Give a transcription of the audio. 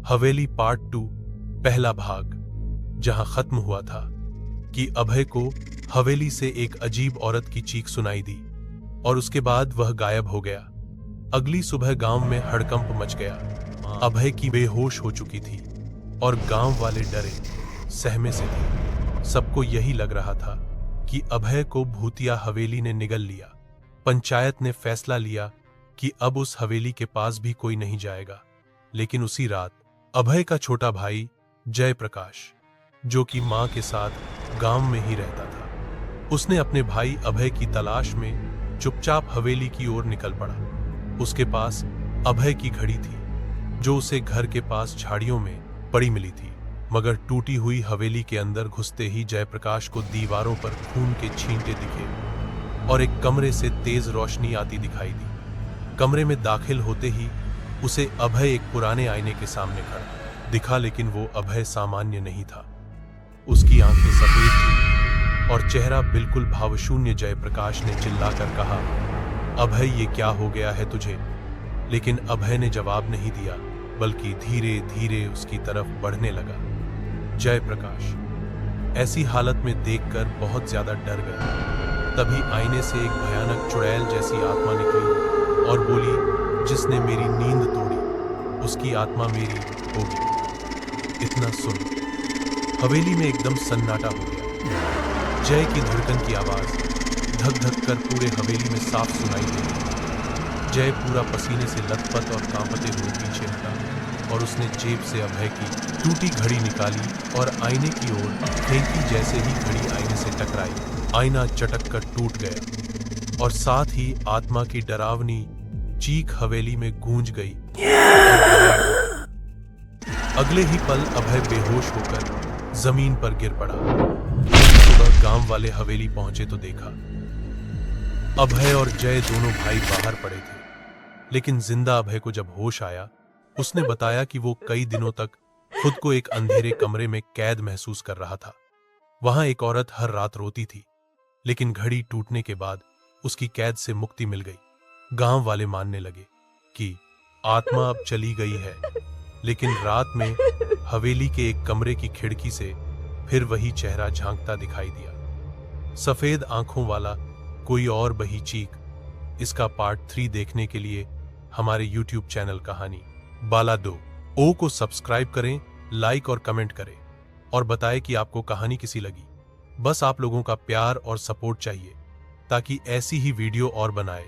हवेली part 2 पहला भाग, जहां खत्म हुआ था कि अभय को हवेली से एक अजीब औरत की चीख सुनाई दी और उसके बाद वह गायब हो गया। अगली सुबह गांव में हड़कंप मच गया। अभय की बेहोश हो चुकी थी और गांव वाले डरे सहमे से थे। सबको यही लग रहा था कि अभय को भूतिया हवेली ने निगल लिया। पंचायत ने फैसला लिया कि अब उस हवेली के पास भी कोई नहीं जाएगा। लेकिन उसी रात अभय का छोटा भाई जयप्रकाश, जो कि मां के साथ गांव में ही रहता था, उसने अपने भाई अभय की तलाश में चुपचाप हवेली की ओर निकल पड़ा। उसके पास अभय की घड़ी थी, जो उसे घर के पास झाड़ियों में पड़ी मिली थी। मगर टूटी हुई हवेली के अंदर घुसते ही जयप्रकाश को दीवारों पर खून के छींटे दिखे और एक कमरे से तेज रोशनी आती दिखाई दी। कमरे में दाखिल होते ही उसे अभय एक पुराने आईने के सामने खड़ा दिखा, लेकिन वो अभय सामान्य नहीं था। उसकी आंखें सफेद थीं और चेहरा बिल्कुल भावशून्य। जयप्रकाश ने चिल्लाकर कहा, अभय, ये क्या हो गया है तुझे? लेकिन अभय ने जवाब नहीं दिया, बल्कि धीरे धीरे उसकी तरफ बढ़ने लगा। जयप्रकाश ऐसी हालत में देखकर बहुत ज्यादा डर गया। तभी आईने से एक भयानक चुड़ैल जैसी आत्मा निकली और बोली, जिसने मेरी नींद तोड़ी उसकी आत्मा मेरी होगी। इतना सुन हवेली में एकदम सन्नाटा हो गया। जय की धड़कन की आवाज धक धक कर पूरे हवेली में साफ सुनाई दी। जय पूरा पसीने से लथपथ और कांपते हुए पीछे हटा और उसने जेब से अभय की टूटी घड़ी निकाली और आईने की ओर फेंकी। जैसे ही घड़ी आईने से टकराई, आईना चटक कर टूट गया और साथ ही आत्मा की डरावनी चीख हवेली में गूंज गई। अगले ही पल अभय बेहोश होकर जमीन पर गिर पड़ा। सुबह गांव वाले हवेली पहुंचे तो देखा अभय और जय दोनों भाई बाहर पड़े थे। लेकिन जिंदा अभय को जब होश आया, उसने बताया कि वो कई दिनों तक खुद को एक अंधेरे कमरे में कैद महसूस कर रहा था। वहां एक औरत हर रात रोती थी, लेकिन घड़ी टूटने के बाद उसकी कैद से मुक्ति मिल गई। गांव वाले मानने लगे कि आत्मा अब चली गई है। लेकिन रात में हवेली के एक कमरे की खिड़की से फिर वही चेहरा झांकता दिखाई दिया, सफेद आंखों वाला कोई और बही चीख। इसका पार्ट 3 देखने के लिए हमारे YouTube चैनल कहानी बाला 2 ओ को सब्सक्राइब करें, लाइक और कमेंट करें और बताएं कि आपको कहानी कैसी लगी। बस आप लोगों का प्यार और सपोर्ट चाहिए ताकि ऐसी ही वीडियो और बनाए।